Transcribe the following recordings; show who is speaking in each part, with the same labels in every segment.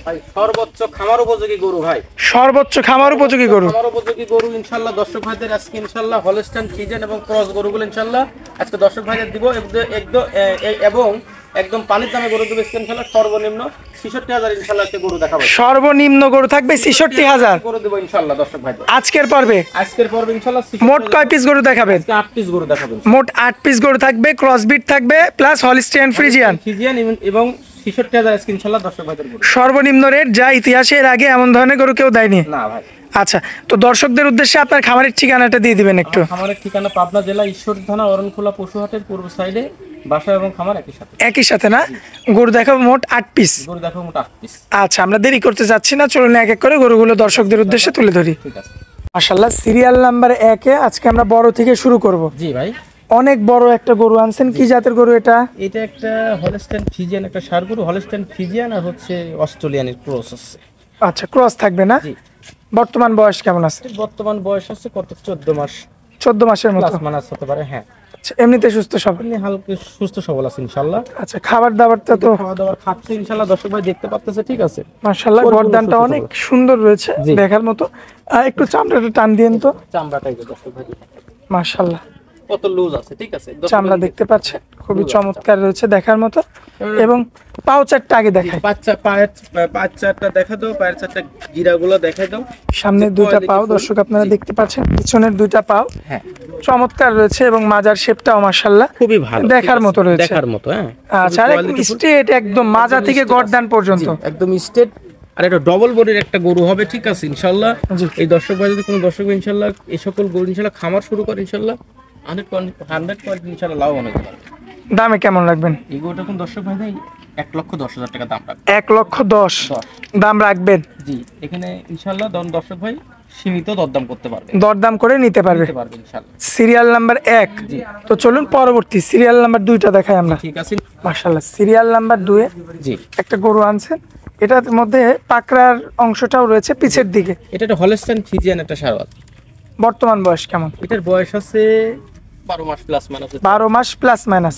Speaker 1: ভাই সর্বোচ্চ খামার উপযোগী গরু ভাই,
Speaker 2: সর্বোচ্চ খামার উপযোগী গরু,
Speaker 1: খামার উপযোগী গরু ইনশাআল্লাহ দর্শক ভাইদের আজকে ইনশাআল্লাহ হলস্টাইন ফ্রিজিয়ান এবং ক্রস গরুগুলো ইনশাআল্লাহ আজকে দর্শক ভাইদের দিব একদম এবং একদম পানির দামে গরু দেবে ইনশাআল্লাহ। সর্বনিম্ন ৬৬,০০০ ইনশাআল্লাহ আজকে গরু দেখাবো।
Speaker 2: সর্বনিম্ন গরু থাকবে ৬৬,০০০
Speaker 1: গরু দেব ইনশাআল্লাহ দর্শক ভাইদের
Speaker 2: আজকের পর্বে।
Speaker 1: ইনশাআল্লাহ
Speaker 2: মোট কয় পিস গরু দেখাবেন?
Speaker 1: ৮ পিস গরু দেখাবেন।
Speaker 2: মোট ৮ পিস গরু থাকবে, ক্রসবিট থাকবে প্লাস হলস্টাইন ফ্রিজিয়ান
Speaker 1: এবং ৬৬,০০০ আজকে ইনশাআল্লাহ দর্শক ভাইদের গরু।
Speaker 2: সর্বনিম্ন রেট যা ইতিহাসের আগে এমন ধরনের গরু কেউ দেয়নি।
Speaker 1: না ভাই।
Speaker 2: আচ্ছা, তো দর্শকদের উদ্দেশ্যে আপনার খামারের ঠিকানাটা দিয়ে দিবেন একটু।
Speaker 1: খামারের ঠিকানা পাবনা জেলা ঈশ্বর থানা অরণখোলা পশুহাটের পূর্ব সাইডে, বাসা এবং খামার একই সাথে
Speaker 2: না? গরু দেখাবো মোট ৮ পিস।
Speaker 1: গরু দেখাবো মোট ৮ পিস।
Speaker 2: আচ্ছা, আমরা দেরি করতে যাচ্ছি না, চলুন এক এক করে গরুগুলো দর্শকদের উদ্দেশ্যে তুলে ধরি।
Speaker 1: ঠিক আছে।
Speaker 2: মাশাআল্লাহ, সিরিয়াল নাম্বার 1-এ আজকে আমরা বড় থেকে শুরু করব।
Speaker 1: জি ভাই।
Speaker 2: অনেক বড় একটা গরু আনছেন, কি জাতের গরু এটা?
Speaker 1: এটা একটা হলস্টাইন ফ্রিজিয়ান, একটা ষাঁড় গরু, হলস্টাইন ফ্রিজিয়ান আর হচ্ছে অস্ট্রেলিয়ানের ক্রস আছে।
Speaker 2: আচ্ছা, ক্রস থাকবে না?
Speaker 1: জি।
Speaker 2: বর্তমান বয়স কেমন আছে?
Speaker 1: বর্তমান বয়স আছে কত? 14 মাস।
Speaker 2: 14 মাসের মতো
Speaker 1: মানাস হতে পারে। হ্যাঁ।
Speaker 2: আচ্ছা, এমনিতে সুস্থ সবল?
Speaker 1: হালকা সুস্থ সবল আছে ইনশাআল্লাহ।
Speaker 2: আচ্ছা, খাবার দাবারটা তো?
Speaker 1: খাওয়া দাওয়ার খাচ্ছে ইনশাআল্লাহ, দর্শক ভাই দেখতে পাচ্ছেছে। ঠিক আছে।
Speaker 2: মাশাআল্লাহ, গর্দানটা অনেক সুন্দর রয়েছে দেখার মতো। একটু চামড়াটা টান দিয়েন তো।
Speaker 1: চামড়াটাই দর্শক ভাই
Speaker 2: মাশাআল্লাহ
Speaker 1: কত লুজ আছে। ঠিক আছে,
Speaker 2: চামড়া দেখতে পাচ্ছেন খুবই চমৎকার রয়েছে দেখার মতো। এবং পাও চারটা আগে দেখাই।
Speaker 1: পাঁচ চারটা দেখা দাও, পায়ের চারটা গিরাগুলো দেখাই দাও।
Speaker 2: সামনের দুইটা পাও দর্শক আপনারা দেখতে পাচ্ছেন, পিছনের দুইটা পাও
Speaker 1: হ্যাঁ
Speaker 2: চমৎকার রয়েছে এবং মাজার শেপটাও মাশাআল্লাহ
Speaker 1: খুবই ভালো,
Speaker 2: দেখার মতো রয়েছে।
Speaker 1: দেখার মতো। হ্যাঁ।
Speaker 2: আচ্ছা, আর একদম স্ট্রেট, একদম মাজা থেকে গর্দান পর্যন্ত
Speaker 1: একদম স্ট্রেট। আর এটা ডবল বডির একটা গরু হবে। ঠিক আছে ইনশাআল্লাহ। এই দর্শক ভাই যদি কোনো দর্শক ইনশাআল্লাহ এই সকল গরু ইনশাআল্লাহ খামার শুরু করে ইনশাআল্লাহ 100% ইনশাআল্লাহ লাভবান হতে পারবে।
Speaker 2: দামে কেমন রাখবেন?
Speaker 1: এই গরুটা কোন দর্শক ভাই নাই 1,10,000 টাকা দাম রাখবেন।
Speaker 2: 1,10,000 দাম রাখবেন?
Speaker 1: জি, এখানে ইনশাআল্লাহ দর্শক ভাই সীমিত দরদাম করতে পারবে,
Speaker 2: দরদাম করে নিতে পারবে
Speaker 1: ইনশাআল্লাহ।
Speaker 2: Serial number 1। তো চলুন পরবর্তী সিরিয়াল নাম্বার 2টা দেখাই আমরা।
Speaker 1: ঠিক আছে।
Speaker 2: মাশাআল্লাহ, সিরিয়াল নাম্বার 2-এ
Speaker 1: জি
Speaker 2: একটা গরু আনছেন, এটার মধ্যে পাকড়ার অংশটাও রয়েছে পিছের দিকে।
Speaker 1: এটা একটা হলস্টাইন ফ্রিজিয়ান একটা ষাঁড়।
Speaker 2: বর্তমান বয়স কেমন?
Speaker 1: এটার বয়স আছে 12 মাস প্লাস মাইনাস।
Speaker 2: 12 মাস প্লাস মাইনাস।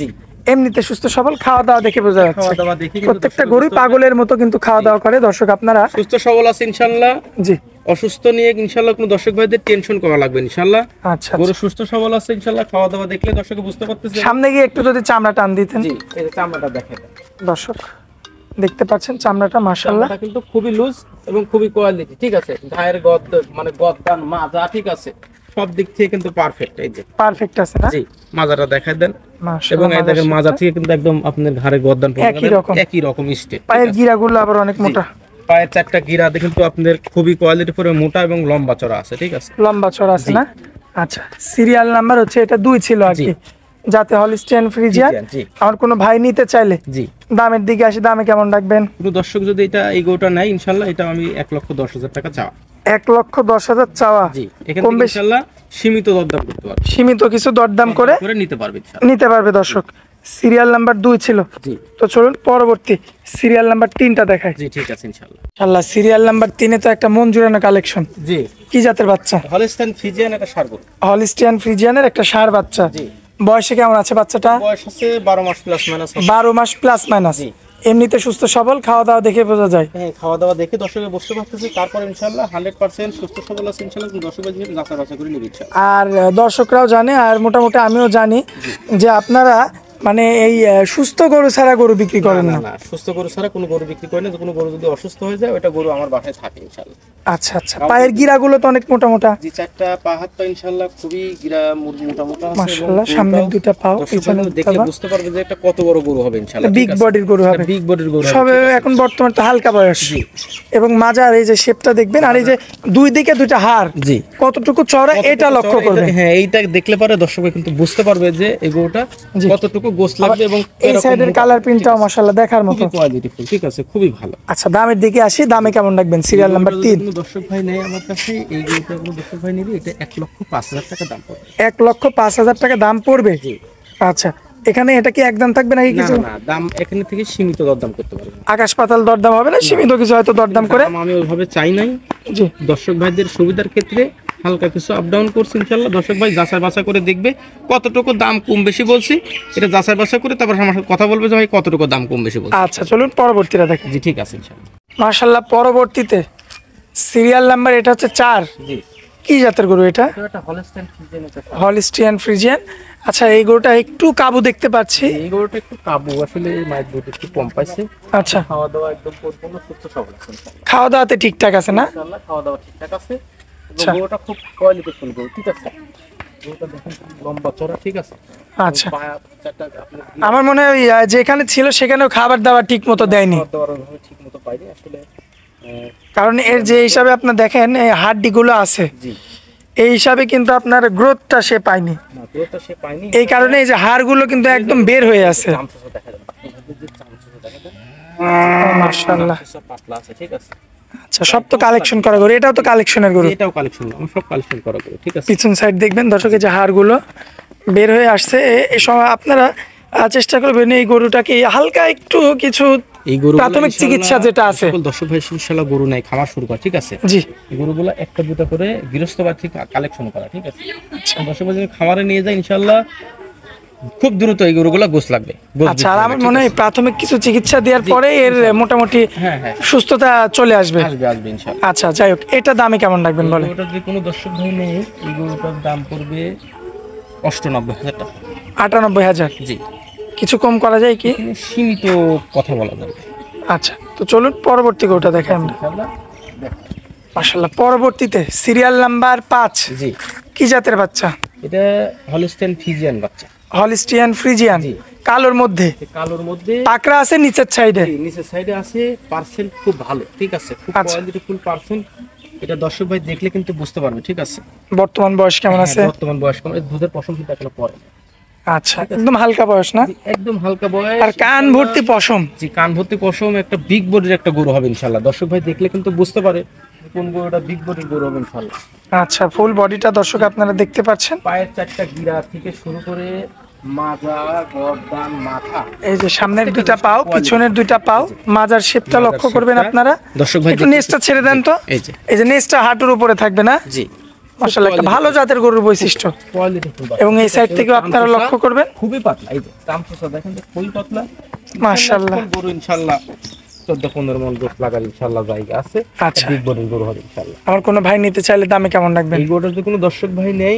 Speaker 2: এমনিতে সুস্থ সবল, খাওয়া দাওয়া দেখে বোঝা যাচ্ছে।
Speaker 1: খাওয়া দাওয়া দেখে
Speaker 2: প্রত্যেকটা গরুই পাগলের মতো কিন্তু খাওয়া দাওয়া করে। দর্শক আপনারা
Speaker 1: সুস্থ সবল আছে ইনশাআল্লাহ।
Speaker 2: জি,
Speaker 1: অসুস্থ নিয়ে ইনশাআল্লাহ কোনো দর্শক ভাইদের টেনশন করা লাগবে ইনশাআল্লাহ।
Speaker 2: আচ্ছা,
Speaker 1: গরু সুস্থ সবল আছে ইনশাআল্লাহ, খাওয়া দাওয়া দেখলে দর্শক বুঝতে পারতেছে।
Speaker 2: সামনে গিয়ে একটু যদি চামড়া টান দিতেন।
Speaker 1: জি, এই চামড়াটা দেখেন
Speaker 2: দর্শক দেখতে পাচ্ছেন চামড়াটা মাশাআল্লাহ
Speaker 1: চামড়াটা কিন্তু খুবই লুজ এবং খুবই কোয়ালিটি। ঠিক আছে, গায়ের মানে গদ্দান মাজা ঠিক আছে, সব দিক থেকে কিন্তু পারফেক্ট। এই যে পারফেক্ট আছে না? জি, মাজাটা দেখাই দেন। এবং এই দেখেন মাজা থেকে কিন্তু একদম আপনার ঘাড়ে গদ্দান একই রকম স্টেট।
Speaker 2: পায়ের গিরাগুলো আবার অনেক মোটা।
Speaker 1: পায়ের চারটা গিরা দেখেন তো আপনাদের খুবই কোয়ালিটি করে মোটা এবং লম্বা চড়া আছে। ঠিক আছে,
Speaker 2: লম্বা চড়া আছে না? আচ্ছা, সিরিয়াল নাম্বার হচ্ছে এটা 2 ছিল আর কি, যাতে হলস্টাইন ফ্রিজিয়ান। আমার কোনো ভাই নিতে চাইলে জি দামের দিকে আসি, দামে কেমন রাখবেন? পুরো দর্শক যদি এটা এই গরুটা নেয় ইনশাআল্লাহ এটা আমি 1,10,000 টাকা চাওয়া। 1,10,000 চাওয়া। জি, এখান থেকে ইনশাআল্লাহ সীমিত দরদাম করতে পারবে, সীমিত কিছু দরদাম করে নিতে পারবে দর্শক। সিরিয়াল নাম্বার 2 ছিল। জি, তো চলুন পরবর্তী সিরিয়াল নাম্বার 3টা দেখাই। জি ঠিক আছে ইনশাআল্লাহ। ইনশাআল্লাহ সিরিয়াল নাম্বার 3-এ তো একটা মন জুড়ানো কালেকশন। জি, কি জাতের বাচ্চা? হলস্টাইন ফ্রিজিয়ান একটা ষাঁড় গরু। হলস্টাইন ফ্রিজিয়ানের একটা ষাঁড় বাচ্চা। জি, বয়সে কেমন আছে বাচ্চাটা? বয়স আছে 12 মাস প্লাস মাইনাস। 12 মাস প্লাস মাইনাস। এমনিতে সুস্থ সবল, খাওয়া দাওয়া দেখে বোঝা যায়। হ্যাঁ, খাওয়া দাওয়া দেখে দর্শকে বুঝতে পারতেছি। তারপর ইনশাআল্লাহ 100% সুস্থ সবল আছে ইনশাআল্লাহ। দর্শকরা যেহেতু যাচাই বাছাই করে নিবে ইনশাআল্লাহ। আর দর্শকরাও জানে, আর মোটামুটি আমিও জানি যে আপনারা মানে এই সুস্থ গরু ছাড়া গরু বিক্রি করেন না। না, সুস্থ গরু ছাড়া কোনো গরু বিক্রি করেন না। কোনো গরু যদি অসুস্থ হয়ে যায় ওটা গরু আমার বাসায় থাকে ইনশাআল্লাহ। আচ্ছা আচ্ছা, পায়ের গিরাগুলো তো অনেক মোটা মোটা। জি, চারটা পা হাত তো ইনশাআল্লাহ খুবই গিরা মোটা মোটা আছে মাশাআল্লাহ। সামনের দুটো পাও, পিছনে দেখলে বুঝতে পারবে যে এটা কত বড় গরু হবে ইনশাআল্লাহ। বিগ বডির গরু হবে, বিগ বডির গরু হবে। সবে এখন বর্তমানে তো হালকা বয়স। জি, এবং মাজার এই যে শেপটা দেখবেন, আর এই যে দুই দিকে দুইটা হাড় জি কতটুকু চওড়া এটা লক্ষ্য করবেন। হ্যাঁ, এইটা দেখলে পারে দর্শক কিন্তু বুঝতে পারবে যে এই গরুটা কতটুকু গোস লাগবে। এবং এই সাইডের কালার প্রিন্টটাও মাশাআল্লাহ দেখার মতো, খুবই কোয়ালিটিফুল। ঠিক আছে, খুবই ভালো। আচ্ছা, দামের দিকে আসি, দামে কেমন রাখবেন? Serial number 3। দর্শক ভাই নেই আমার কাছে এই গরুটা, কোনো দর্শক ভাই নিবে এটা 1,05,000 টাকা দাম পড়বে। 1,05,000 টাকা দাম পড়বে। জি, আচ্ছা, এখানে এটা কি একদম থাকবে নাকি কিছু? না, দাম এখানে থেকে সীমিত দরদাম করতে পারবেন। আকাশ পাতাল দরদাম হবে না, সীমিত কিছু হয়তো দরদাম করে। আমি ওইভাবে চাই নাই। জি, দর্শক ভাইদের সুবিধার ক্ষেত্রে
Speaker 1: হালকা কিছু আপ ডাউন করছে ইনশাআল্লাহ। দর্শক ভাই যাচাই বাছাই করে দেখবে কতটুকু দাম কম বেশি বলছি, এটা যাচাই বাছাই করে তারপর আমার সাথে কথা বলবে যে ভাই কতটুকু দাম কম বেশি বলছি।
Speaker 2: আচ্ছা চলুন পরবর্তীটা দেখেন।
Speaker 1: জি ঠিক আছে ইনশাআল্লাহ।
Speaker 2: মাশাআল্লাহ, পরবর্তীতে সিরিয়াল নাম্বার এটা হচ্ছে 4।
Speaker 1: জি,
Speaker 2: কি জাতের গরু এটা?
Speaker 1: এটা হলস্টাইন ফ্রিজিয়ান।
Speaker 2: Holstein Friesian. আচ্ছা, এই গরুটা একটু কাবু দেখতে পাচ্ছি।
Speaker 1: এই গরুটা একটু কাবু, আসলে মায়ের দুধ একটু কম পাইছে।
Speaker 2: আচ্ছা,
Speaker 1: খাওয়া দাওয়া একদম পরিপূর্ণ সুস্থ সবল আছে ইনশাআল্লাহ।
Speaker 2: খাওয়া দাওয়াতে ঠিকঠাক আছে না?
Speaker 1: ইনশাআল্লাহ খাওয়া দাওয়া ঠিকঠাক আছে।
Speaker 2: আচ্ছা।
Speaker 1: গরুটা খুব কোয়ালিটিফুল গরু, ঠিক আছে। গরুটা দেখুন লম্বা চড়া, ঠিক আছে।
Speaker 2: আচ্ছা,
Speaker 1: পায়া চারটা আপনি
Speaker 2: আমার মনে হয় যেখানে ছিল সেখানেও খাবার দাবার ঠিক মতো দেয়নি,
Speaker 1: খাওয়া দাওয়ার ভাবে ঠিক মতো পাইনি আসলে।
Speaker 2: কারণ এর যে হিসাবে আপনার দেখেন এই হাড্ডিগুলো আছে,
Speaker 1: জি,
Speaker 2: এই হিসাবে কিন্তু আপনার গ্রোথটা সে পায়নি।
Speaker 1: না গরুটা সে পাইনি।
Speaker 2: এই কারণে এই যে হাড়গুলো কিন্তু একদম বের হয়ে আছে।
Speaker 1: চামচা দেখা যায়, আপনাদের যে চামচা দেখা যায়,
Speaker 2: মাশাআল্লাহ।
Speaker 1: চামচা পাতলা আছে, ঠিক আছে।
Speaker 2: আচ্ছা, সব তো কালেকশন করা গরু, এটাও তো কালেকশনের গরু।
Speaker 1: এটাও কালেকশন, আমি সব কালেকশন করা গরু, ঠিক আছে।
Speaker 2: পিছন সাইড দেখবেন দর্শকের যে হাড়গুলো বের হয়ে আসছে, এই সময় আপনারা চেষ্টা করবেন এই গরুটাকে হালকা একটু কিছু
Speaker 1: এই গরুগুলো
Speaker 2: প্রাথমিক চিকিৎসা যেটা আছে।
Speaker 1: সকল দর্শক ভাই ইনশাআল্লাহ গরু নাই খামার শুরু করা, ঠিক আছে।
Speaker 2: জি,
Speaker 1: এই গরুগুলো একটা দুটো করে গৃহস্থবাড়ি থেকে কালেকশন করা, ঠিক আছে। দর্শক ভাই যদি খামারে নিয়ে যায় ইনশাআল্লাহ খুব দ্রুত এই গরুগুলো গোস লাগবে।
Speaker 2: আচ্ছা, আর আমার মনে হয় প্রাথমিক কিছু চিকিৎসা দেওয়ার পরে এর মোটামুটি
Speaker 1: হ্যাঁ হ্যাঁ
Speaker 2: সুস্থতা চলে আসবে।
Speaker 1: আসবে আসবে ইনশাআল্লাহ।
Speaker 2: আচ্ছা, যাই হোক, এটা দামে কেমন রাখবেন বলে?
Speaker 1: গরুটার যে কোনো দর্শক ভাই নেই, এই গরুটার দাম পড়বে 98,000 টাকা।
Speaker 2: 98,000।
Speaker 1: জি,
Speaker 2: কিছু কম করা যায় কি?
Speaker 1: এখানে সীমিত কথা বলা যাবে
Speaker 2: আচ্ছা, তো চলুন পরবর্তী গরুটা দেখে আমরা।
Speaker 1: ইনশাআল্লাহ। দেখো,
Speaker 2: মাশাআল্লাহ, পরবর্তীতে সিরিয়াল নাম্বার 5।
Speaker 1: জি,
Speaker 2: কি জাতের বাচ্চা?
Speaker 1: এটা হলস্টাইন ফ্রিজিয়ান বাচ্চা।
Speaker 2: হলিস্টিয়ান ফ্রিজিয়ান,
Speaker 1: জি।
Speaker 2: কালোর মধ্যে
Speaker 1: এই কালোর মধ্যে
Speaker 2: পাকড়া আছে নিচের সাইডে।
Speaker 1: জি, নিচের সাইডে আছে, পার্সেন্ট খুব ভালো, ঠিক আছে। খুব
Speaker 2: আচ্ছা।
Speaker 1: Quality full percent. এটা দর্শক ভাই দেখলে কিন্তু বুঝতে পারবে, ঠিক আছে।
Speaker 2: বর্তমান বয়স কেমন আছে?
Speaker 1: হ্যাঁ, বর্তমান বয়স কম, এর দুধের পশম কিন্তু এখনো পড়ে না।
Speaker 2: আচ্ছা, একদম হালকা বয়স না?
Speaker 1: জি, একদম হালকা বয়স।
Speaker 2: আর কান ভর্তি পশম।
Speaker 1: জি, কান ভর্তি পশম, একটা বিগ বডির একটা গরু হবে ইনশাআল্লাহ। দর্শক ভাই দেখলে কিন্তু বুঝতে পারে কোন গরুটা বিগ বডির গরু হবে ইনশাআল্লাহ।
Speaker 2: আচ্ছা, ফুল বডিটা দর্শক আপনারা দেখতে পাচ্ছেন।
Speaker 1: পায়ের চারটা গিরা থেকে শুরু করে মাজা, গর্দান, মাথা,
Speaker 2: এই যে সামনের দুইটা পাও, পিছনের দুইটা পাও, মাজার শেপটা
Speaker 1: মাজার
Speaker 2: লক্ষ্য করবেন
Speaker 1: শেপটা।
Speaker 2: আপনারা।
Speaker 1: দর্শক ভাই
Speaker 2: একটু
Speaker 1: দেখতে-
Speaker 2: নেজটা ছেড়ে দেন তো।
Speaker 1: এই যে
Speaker 2: এই যে নেজটা হাঁটুর উপরে থাকবে না?
Speaker 1: জি,
Speaker 2: মাশাআল্লাহ, একটা ভালো জাতের গরুর বৈশিষ্ট্য।
Speaker 1: Quality full.
Speaker 2: এবং এই সাইড থেকেও আপনারা লক্ষ্য করবেন।
Speaker 1: খুবই পাতলা, এই যে চামচা দেখেন তো খুবই পাতলা।
Speaker 2: মাশাআল্লাহ।
Speaker 1: ইনশাআল্লাহ গরু ইনশাআল্লাহ 14-15 মণ গোস লাগার ইনশাআল্লাহ জায়গা আছে।
Speaker 2: আচ্ছা।
Speaker 1: বিগ বডির গরু হবে ইনশাআল্লাহ।
Speaker 2: আমার কোনো ভাই নিতে চাইলে দামে কেমন রাখবেন?
Speaker 1: এই গরুটার যদি কোনো দর্শক ভাই নেই,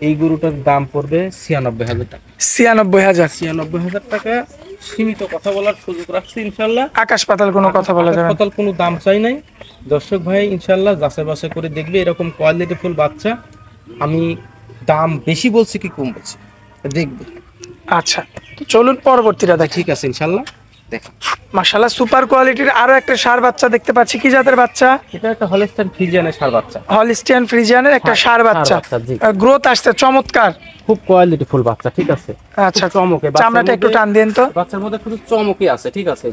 Speaker 1: এই গরুটার দাম পড়বে 96,000 টাকা।
Speaker 2: 96,000।
Speaker 1: 96,000 টাকা, সীমিত কথা বলার সুযোগ রাখছি ইনশাআল্লাহ।
Speaker 2: আকাশ পাতাল কোনো কথা বলা যাবে না।
Speaker 1: হাসপাতাল কোনো দাম চাই নাই। দর্শক ভাই ইনশাআল্লাহ যাচাই বাছাই করে দেখবে এরকম কোয়ালিটি ফুল বাচ্চা। আমি দাম বেশি বলছি কি কম বলছি দেখবে।
Speaker 2: আচ্ছা, তো চলুন পরবর্তীটা দেখি।
Speaker 1: ঠিক আছে ইনশাআল্লাহ। দেখুন,
Speaker 2: মাশাআল্লাহ, সুপার কোয়ালিটির আরো একটা ষাঁড় বাচ্চা দেখতে পাচ্ছি। কি জাতের বাচ্চা?
Speaker 1: এটা একটা হলস্টাইন ফ্রিজিয়ানের ষাঁড় বাচ্চা।
Speaker 2: হলিস্টিয়ান ফ্রিজিয়ানের একটা
Speaker 1: হ্যাঁ,
Speaker 2: ষাঁড় বাচ্চা।
Speaker 1: ষাঁড় বাচ্চা, জি।
Speaker 2: গ্রোথ আসছে চমৎকার।
Speaker 1: খুব কোয়ালিটি ফুল বাচ্চা, ঠিক আছে।
Speaker 2: আচ্ছা,
Speaker 1: খুব চমকে, বাচ্চার
Speaker 2: চামড়াটা একটু
Speaker 1: মধ্যে-
Speaker 2: টান দেন তো।
Speaker 1: বাচ্চার মধ্যে খুব চমকে আছে, ঠিক আছে।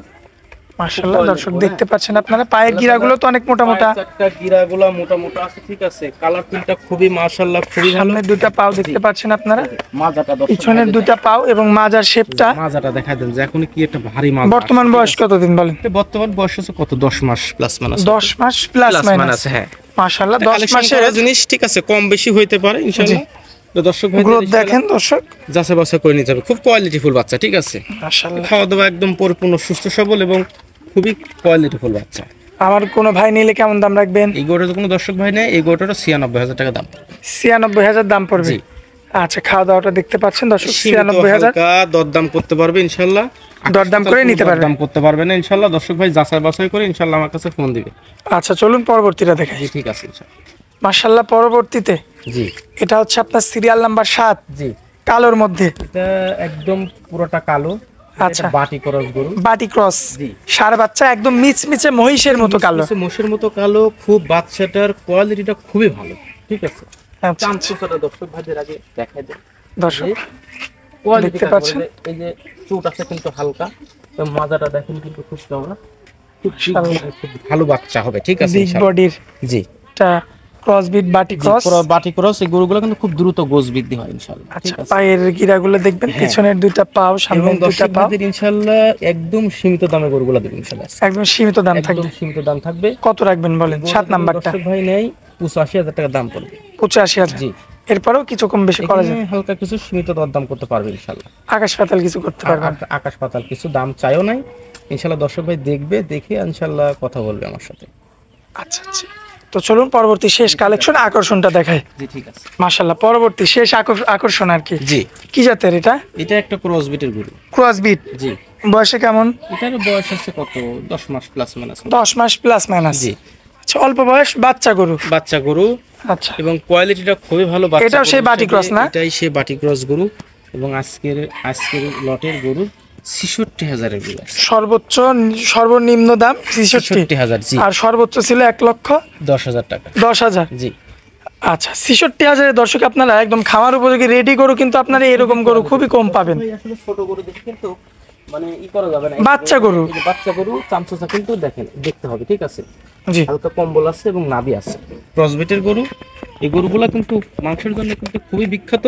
Speaker 2: মাশাআল্লাহ,
Speaker 1: quality
Speaker 2: দর্শক
Speaker 1: ফুল,
Speaker 2: দেখতে পাচ্ছেন আপনারা পায়ের গিরাগুলো তো অনেক মোটা মোটা।
Speaker 1: পায়ের চারটা গিরাগুলো মোটা মোটা আছে, ঠিক আছে। কালার প্রিন্টটা খুবই মাশাআল্লাহ খুবই ভালো।
Speaker 2: সামনের দুইটা পাও দেখতে পাচ্ছেন আপনারা,
Speaker 1: মাজাটা দর্শক
Speaker 2: পিছনের
Speaker 1: ভাই
Speaker 2: দুইটা পাও এবং মাজার শেপটা।
Speaker 1: মাজাটা দেখাই দেন যে এখন কি একটা ভারী মাজা।
Speaker 2: বর্তমান বয়স কতদিন বলেন?
Speaker 1: বর্তমান বয়স হচ্ছে কত? 10 মাস প্লাস মাইনাস।
Speaker 2: 10 মাস প্লাস মাইনাস।
Speaker 1: হ্যাঁ,
Speaker 2: মাশাআল্লাহ, 10 মাসের
Speaker 1: জিনিস, ঠিক আছে। কম বেশি হইতে পারে ইনশাআল্লাহ। তো দর্শক ভাই
Speaker 2: গ্রোথ দেখেন দর্শক।
Speaker 1: যাচাই বাছাই করে নিতে হবে। খুব কোয়ালিটিফুল বাচ্চা, ঠিক আছে।
Speaker 2: মাশাআল্লাহ,
Speaker 1: খাওয়া দাওয়া একদম পরিপূর্ণ সুস্থ সবল এবং খুবই কোয়ালিটিফুল বাচ্চা।
Speaker 2: আমার কোনো ভাই নিলে কেমন দাম রাখবেন?
Speaker 1: এই গরুটার কোনো দর্শক ভাই নেই, এই গরুটারও 96,000 টাকা দাম।
Speaker 2: 96,000 দাম পড়বে।
Speaker 1: জি।
Speaker 2: আচ্ছা, খাওয়া দাওয়াটা দেখতে পাচ্ছেন দর্শক।
Speaker 1: সীমিত
Speaker 2: 96,000
Speaker 1: হালকা দরদাম করতে পারবে ইনশাআল্লাহ।
Speaker 2: দরদাম করে নিতে পারবে।
Speaker 1: দরদাম করতে পারবে না ইনশাআল্লাহ। দর্শক ভাই যাচাই বাছাই করে ইনশাআল্লাহ আমার কাছে ফোন দিবে।
Speaker 2: আচ্ছা, চলুন পরবর্তীটা দেখে।
Speaker 1: জি, ঠিক আছে ইনশাআল্লাহ।
Speaker 2: মাশাআল্লাহ, পরবর্তীতে
Speaker 1: জি
Speaker 2: এটা হচ্ছে আপনার সিরিয়াল নাম্বার 7,
Speaker 1: জি,
Speaker 2: কালোর মধ্যে।
Speaker 1: এটা একদম পুরোটা কালো।
Speaker 2: আচ্ছা।
Speaker 1: এটা বাটি ক্রস গরু।
Speaker 2: বাটি ক্রস,
Speaker 1: জি।
Speaker 2: ষাঁড় বাচ্চা একদম মিচমিচে মহিষের মতো কালো।
Speaker 1: হচ্ছে মোষের মতো কালো। খুব বাচ্চাটার কোয়ালিটিটা খুবই ভালো, ঠিক আছে।
Speaker 2: আচ্ছা,
Speaker 1: চামচুসাটা দর্শক ভাইদের আগে দেখাই দেন।
Speaker 2: দর্শক
Speaker 1: কোয়ালিটি
Speaker 2: দেখতে পাচ্ছেন?
Speaker 1: এই যে চুট আছে কিন্তু হালকা, তো মাজাটা দেখেন কিন্তু খুব চওড়া। খুব খুব ভালো বাচ্চা হবে, ঠিক আছে
Speaker 2: বিগ
Speaker 1: ইনশাআল্লাহ।
Speaker 2: বডির
Speaker 1: জি,
Speaker 2: এটা ক্রসবিট বাটি ক্রস।
Speaker 1: পুরো বাটি ক্রস। এই গরুগুলো কিন্তু খুব দ্রুত গোস বৃদ্ধি হয় ইনশাআল্লাহ,
Speaker 2: আচ্ছা,
Speaker 1: ঠিক আছে।
Speaker 2: পায়ের গিরাগুলো দেখবেন,
Speaker 1: হ্যাঁ।
Speaker 2: পিছনের দুইটা পাও,
Speaker 1: এবং
Speaker 2: সামনের দুইটা
Speaker 1: দর্শক
Speaker 2: পাও।
Speaker 1: ভাইদের ইনশাআল্লাহ একদম সীমিত দামে গরুগুলো দেবেন ইনশাআল্লাহ।
Speaker 2: একদম সীমিত দাম
Speaker 1: একদম
Speaker 2: থাকবে।
Speaker 1: সীমিত দাম থাকবে।
Speaker 2: কত রাখবেন বলেন? 7 নাম্বারটা।
Speaker 1: দর্শক ভাই নেই, 85,000 টাকা দাম পড়বে।
Speaker 2: 85,000।
Speaker 1: জি।
Speaker 2: এরপরেও কিছু কম বেশি করা যায়,
Speaker 1: হালকা কিছু সীমিত দরদাম করতে পারবে ইনশাআল্লাহ।
Speaker 2: আকাশ পাতাল কিছু করতে পারবে,
Speaker 1: আকাশ পাতাল কিছু দাম চাইও নাই ইনশাআল্লাহ। দর্শক ভাই দেখবে, দেখে ইনশাআল্লাহ কথা বলবে আমার সাথে।
Speaker 2: আচ্ছা আচ্ছা, তো চলুন পরবর্তী শেষ কালেকশন আকর্ষণটা দেখাই।
Speaker 1: জি ঠিক আছে।
Speaker 2: মাশাআল্লাহ, পরবর্তী শেষ আকর্ষণ আর কি।
Speaker 1: জি।
Speaker 2: কি জাতের এটা?
Speaker 1: এটা একটা ক্রস বিটের গরু।
Speaker 2: Cross breed.
Speaker 1: জি।
Speaker 2: বয়সে কেমন?
Speaker 1: এটার বয়স আছে কত, 10 মাস প্লাস মাইনাস।
Speaker 2: 10 মাস প্লাস মাইনাস।
Speaker 1: জি।
Speaker 2: আচ্ছা, অল্প বয়স বাচ্চা গরু।
Speaker 1: বাচ্চা গরু।
Speaker 2: আচ্ছা,
Speaker 1: এবং কোয়ালিটিটা খুবই ভালো। বাচ্চা
Speaker 2: এটাও সেই বাটি ক্রস না?
Speaker 1: এটাই সেই বাটি ক্রস গরু। এবং আজকের লটের গরু 66,000 এর গরু।
Speaker 2: সর্বনিম্ন দাম
Speaker 1: 66,000। জি।
Speaker 2: আর সর্বোচ্চ ছিল
Speaker 1: 1,10,000 টাকা।
Speaker 2: 10,000।
Speaker 1: জি।
Speaker 2: আচ্ছা, 66,000 দর্শক আপনারা একদম খামার উপযোগী রেডি গরু, কিন্তু আপনারা এরকম গরু খুবই কম পাবেন।
Speaker 1: আসলে ছোট গরু দেখে কিন্তু মানে করা যাবে না।
Speaker 2: বাচ্চা গরু,
Speaker 1: বাচ্চা গরু চামচা কিন্তু দেখতে হবে, ঠিক আছে।
Speaker 2: জি।
Speaker 1: হালকা কম্বল আছে এবং নাভি আছে। ক্রসবিটের গরু, এই গরুগুলা কিন্তু মাংসের জন্য কিন্তু খুবই বিখ্যাত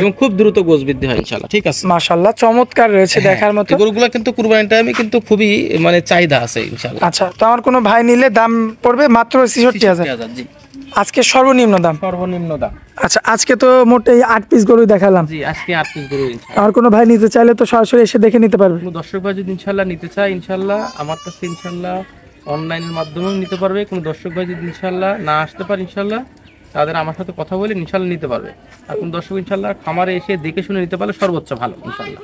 Speaker 1: এবং খুব দ্রুত গোশ বৃদ্ধি হয় ইনশাআল্লাহ, ঠিক আছে।
Speaker 2: মাশাআল্লাহ, চমৎকার রয়েছে দেখার মতো।
Speaker 1: এই গরুগুলা কিন্তু কুরবানির টাইমে কিন্তু খুবই মানে চাহিদা আছে ইনশাআল্লাহ।
Speaker 2: আচ্ছা, তো আমার কোনো ভাই নিলে দাম পড়বে মাত্র 66,000।
Speaker 1: জি।
Speaker 2: আজকে সর্বনিম্ন দাম।
Speaker 1: সর্বনিম্ন দাম।
Speaker 2: আচ্ছা, আজকে তো মোটে 8 পিস গরু দেখালাম।
Speaker 1: জি, আজকে 8 পিস গরু ইনশাআল্লাহ।
Speaker 2: আর কোনো ভাই নিতে চাইলে তো সরাসরি এসে দেখে নিতে পারবে।
Speaker 1: কোনো দর্শক ভাই যদি ইনশাআল্লাহ নিতে চায়, ইনশাআল্লাহ আমার কাছে ইনশাআল্লাহ অনলাইনের মাধ্যমেও নিতে পারবে। কোনো দর্শক ভাই যদি ইনশাআল্লাহ না আসতে পারে, ইনশাআল্লাহ তাদের আমার সাথে কথা বলে ইনশাআল্লাহ নিতে পারবে। আর কোন দর্শক ইনশাআল্লাহ খামারে এসে দেখে শুনে নিতে পারলে সর্বোচ্চ ভালো ইনশাআল্লাহ।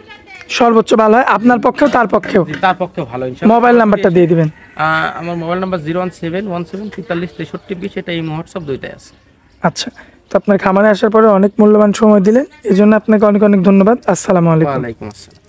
Speaker 2: সর্বোচ্চ ভালো হয় আপনার পক্ষেও তার পক্ষেও।
Speaker 1: তার পক্ষে ভালো ইনশাআল্লাহ।
Speaker 2: মোবাইল নাম্বারটা দিয়ে দিবেন।
Speaker 1: আমার মোবাইল নাম্বার 01717436320, এটা এই হোয়াটসঅ্যাপ দুইটাই আছে।
Speaker 2: আচ্ছা, তো আপনার খামারে আসার পরে অনেক মূল্যবান সময় দিলেন, এই জন্য আপনাকে অনেক অনেক ধন্যবাদ। আসসালামু আলাইকুম।
Speaker 1: ওয়া আলাইকুম আসসালাম।